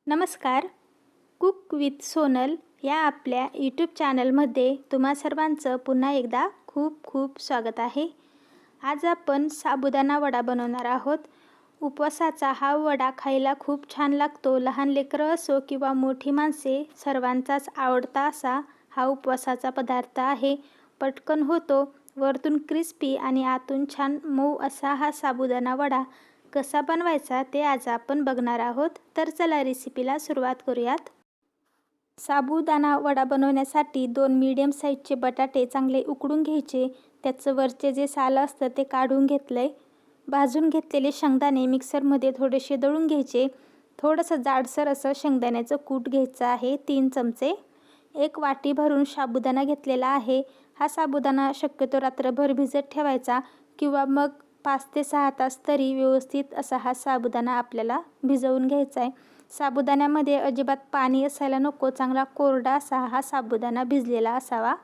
नमस्कार. Cook with Sonal या आपल्या यूट्यूब चॅनलमध्ये तुम्हा सर्वांचं पुन्हा एकदा खूप खूप स्वागत आहे. आज आपण साबुदाणा वडा बनवणार आहोत. उपवासाचा हा वडा खायला खूप छान लागतो. लहान लेकरं असो किंवा मोठी माणसे सर्वांचाच आवडता असा हा उपवासाचा पदार्थ आहे. पटकन होतो, वरतून क्रिस्पी आणि आतून छान मऊ असा हा साबुदाणा वडा कसा बनवायचा ते आज आपण बघणार आहोत. तर चला रेसिपीला सुरुवात करूयात. साबुदाणा वडा बनवण्यासाठी 2 मीडियम साईजचे बटाटे चांगले उकडून घ्यायचे. त्याचं वरचे जे साल असतं ते काढून घेतलंय. भाजून घेतलेले शेंगदाणे मिक्सरमध्ये थोडेसे दळून घ्यायचे. थोडंसं जाडसर असं शेंगदाण्याचं कूट घ्यायचं आहे 3 चमचे. 1 वाटी भरून साबुदाणा घेतलेला आहे. हा साबुदाणा शक्यतो रात्रभर भिजत ठेवायचा किंवा मग 5 ते 6 तास तरी व्यवस्थित असा हा साबुदाणा आपल्याला भिजवून घ्यायचा आहे. साबुदाण्यामध्ये अजिबात पाणी असायला नको, चांगला कोरडा असा हा साबुदाणा भिजलेला असावा.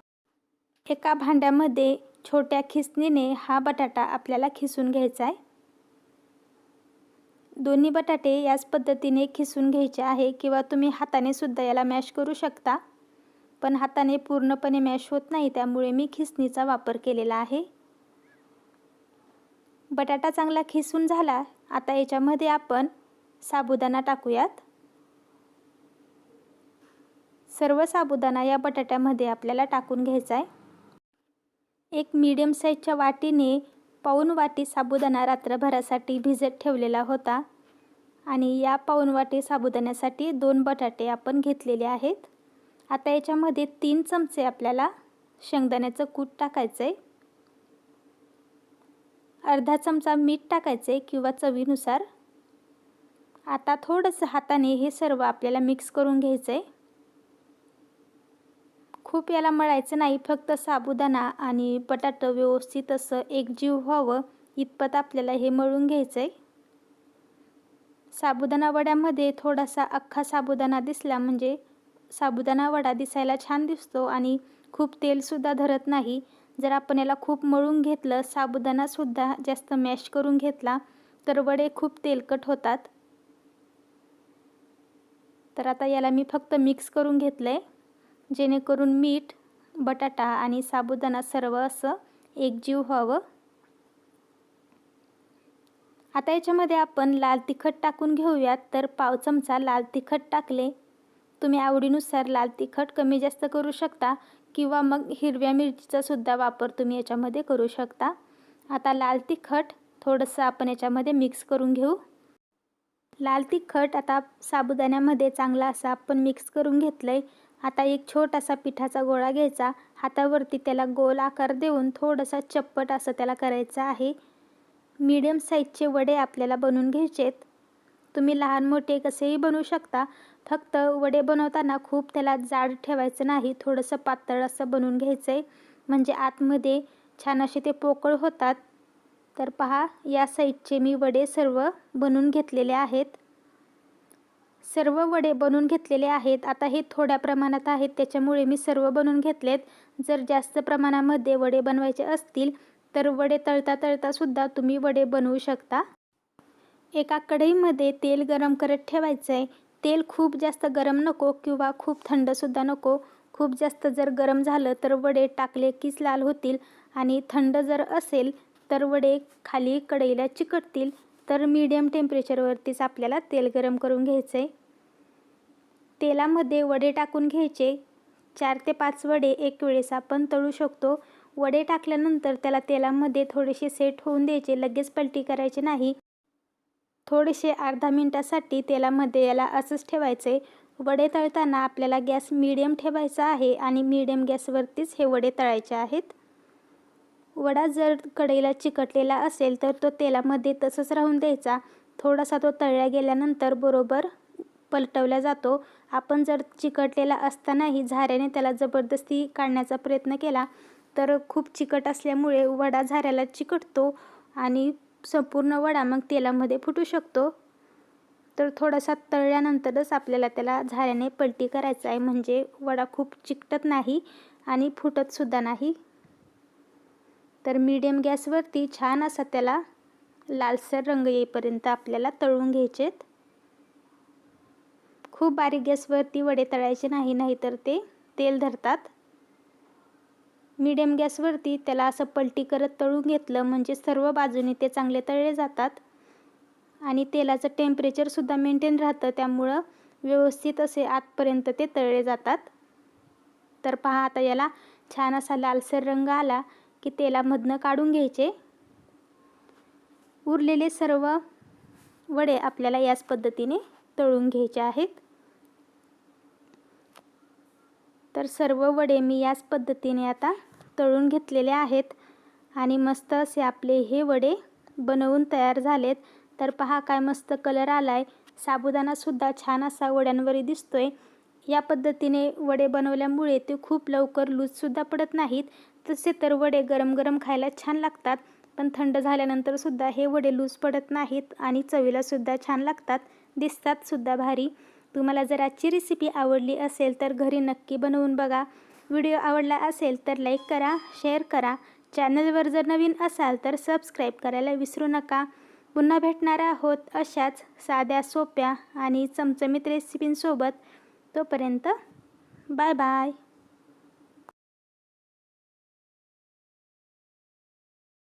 एका भांड्यामध्ये छोट्या खिसणीने हा बटाटा आपल्याला खिसून घ्यायचा आहे. दोन्ही बटाटे याच पद्धतीने खिसून घ्यायचे आहे किंवा तुम्ही हाताने सुद्धा याला मॅश करू शकता, पण हाताने पूर्णपणे मॅश होत नाही, त्यामुळे मी खिसणीचा वापर केलेला आहे. बटाटा चांगला खिसून झाला. आता याच्यामध्ये आपण साबुदाणा टाकूयात. सर्व साबुदाणा या बटाट्यामध्ये आपल्याला टाकून घ्यायचा आहे. एक मीडियम साईजच्या वाटीने पाऊण वाटी साबुदाणा रात्रभरासाठी भिजत ठेवलेला होता आणि या पाऊण वाटी साबुदाण्यासाठी 2 बटाटे आपण घेतलेले आहेत. आता याच्यामध्ये 3 चमचे आपल्याला शेंगदाण्याचं कूट टाकायचं आहे. अर्धा चमचा मीठ टाकायचे किंवा चवीनुसार. आता थोडंसं हाताने हे सर्व आपल्याला मिक्स करून घ्यायचं आहे. खूप याला मळायचं नाही, फक्त साबुदाणा आणि बटाटा व्यवस्थित असं एकजीव व्हावं इतपत आपल्याला हे मळून घ्यायचं आहे. साबुदाणा वड्यामध्ये थोडासा अख्खा साबुदाणा दिसला म्हणजे साबुदाणा वडा दिसायला छान दिसतो आणि खूप तेलसुद्धा धरत नाही. जर आपण याला खूप मळून घेतलं, साबुदाणासुद्धा जास्त मॅश करून घेतला तर वडे खूप तेलकट होतात. तर आता याला मी फक्त मिक्स करून घेतलं आहे, जेणेकरून मीठ, बटाटा आणि साबुदाणा सर्व असं एकजीव व्हावं. आता याच्यामध्ये आपण लाल तिखट टाकून घेऊयात. तर पाव चमचा लाल तिखट टाकले. तुम्ही आवडीनुसार लाल तिखट कमी जास्त करू शकता किंवा मग हिरव्या मिरचीचा सुद्धा वापर तुम्ही याच्यामध्ये करू शकता. आता लाल तिखट थोडंसं आपण याच्यामध्ये मिक्स करून घेऊ. लाल तिखट आता साबुदाण्यामध्ये चांगला असा आपण मिक्स करून घेतलं आहे. आता एक छोटासा पिठाचा गोळा घ्यायचा. हातावरती त्याला गोल आकार देऊन थोडंसं चप्पट असं त्याला करायचं आहे. मीडियम साईजचे वडे आपल्याला बनवून घ्यायचे आहेत. तुम्ही लहान मोठे कसेही बनवू शकता. फक्त वडे बनवताना खूप त्याला जाड ठेवायचं नाही, थोडंसं पातळ असं बनवून घ्यायचं आहे, म्हणजे आतमध्ये छान असे ते पोकळ होतात. तर पहा, या साईजचे मी वडे सर्व बनवून घेतलेले आहेत. सर्व वडे बनवून घेतलेले आहेत. आता हे थोड्या प्रमाणात आहेत, त्याच्यामुळे मी सर्व बनवून घेतलेत. जर जास्त प्रमाणामध्ये वडे बनवायचे असतील तर वडे तळता तळता सुद्धा तुम्ही वडे बनवू शकता. एका कढईमध्ये तेल गरम करत ठेवायचं आहे. तेल खूप जास्त गरम नको किंवा खूप थंडसुद्धा नको. खूप जास्त जर गरम झालं तर वडे टाकले कीच लाल होतील आणि थंड जर असेल तर वडे खाली कढईला चिकटतील. तर मीडियम टेम्परेचरवरतीच आपल्याला तेल गरम करून घ्यायचं आहे. तेलामध्ये वडे टाकून घ्यायचे. 4 ते 5 वडे एक वेळेस आपण तळू शकतो. वडे टाकल्यानंतर त्याला तेलामध्ये थोडेसे सेट होऊन द्यायचे, लगेच पलटी करायची नाही. थोडेसे अर्धा मिनिटासाठी तेलामध्ये याला असंच ठेवायचे. वडे तळताना आपल्याला गॅस मीडियम ठेवायचा आहे आणि मीडियम गॅसवरतीच हे वडे तळायचे आहेत. वडा जर कढईला चिकटलेला असेल तर तो तेलामध्ये तसंच राहून द्यायचा. थोडासा तो तळल्या गेल्यानंतर बरोबर पलटवला जातो. आपण जर चिकटलेला असतानाही झाऱ्याने त्याला जबरदस्ती काढण्याचा प्रयत्न केला तर खूप चिकट असल्यामुळे वडा झाऱ्याला चिकटतो आणि संपूर्ण वडा मग तेलामध्ये फुटू शकतो. तर थोडासा तळल्यानंतरच आपल्याला त्याला झाऱ्याने पलटी करायचं आहे, म्हणजे वडा खूप चिकटत नाही आणि फुटतसुद्धा नाही. तर मीडियम गॅसवरती छान असा त्याला लालसर रंग येईपर्यंत आपल्याला तळून घ्यायचेत. खूप बारीक गॅसवरती वडे तळायचे नाही, नाहीतर ते तेल धरतात. मीडियम गॅसवरती त्याला असं पलटी करत तळून घेतलं म्हणजे सर्व बाजूनी ते चांगले तळले जातात आणि तेलाचं टेम्परेचरसुद्धा मेंटेन राहतं, त्यामुळं व्यवस्थित असे आतपर्यंत ते तळले जातात. तर पहा, आता याला छान असा लालसर रंग आला की तेलामधनं काढून घ्यायचे. उरलेले सर्व वडे आपल्याला याच पद्धतीने तळून घ्यायचे आहेत. तर सर्व वडे मी याच पद्धतीने आता तळून घेतलेले आहेत आणि मस्त असे आपले हे वडे बनवून तयार झालेत. तर पहा काय मस्त कलर आलाय. साबुदाणासुद्धा छान असा वड्यांवर दिसतोय. या पद्धतीने वडे बनवल्यामुळे ते खूप लवकर लूजसुद्धा पडत नाहीत. तसे तर वडे गरम गरम खायला छान लागतात, पण थंड झाल्यानंतरसुद्धा हे वडे लूज पडत नाहीत आणि चवीलासुद्धा छान लागतात, दिसतातसुद्धा भारी. तुम्हाला जर आजची रेसिपी आवडली असेल तर घरी नक्की बनवून बघा. व्हिडिओ आवडला असेल तर लाईक करा, शेअर करा. चॅनलवर जर नवीन असाल तर सबस्क्राईब करायला विसरू नका. पुन्हा भेटणार आहोत अशाच साध्या, सोप्या आणि चमचमीत रेसिपींसोबत. तोपर्यंत बाय बाय.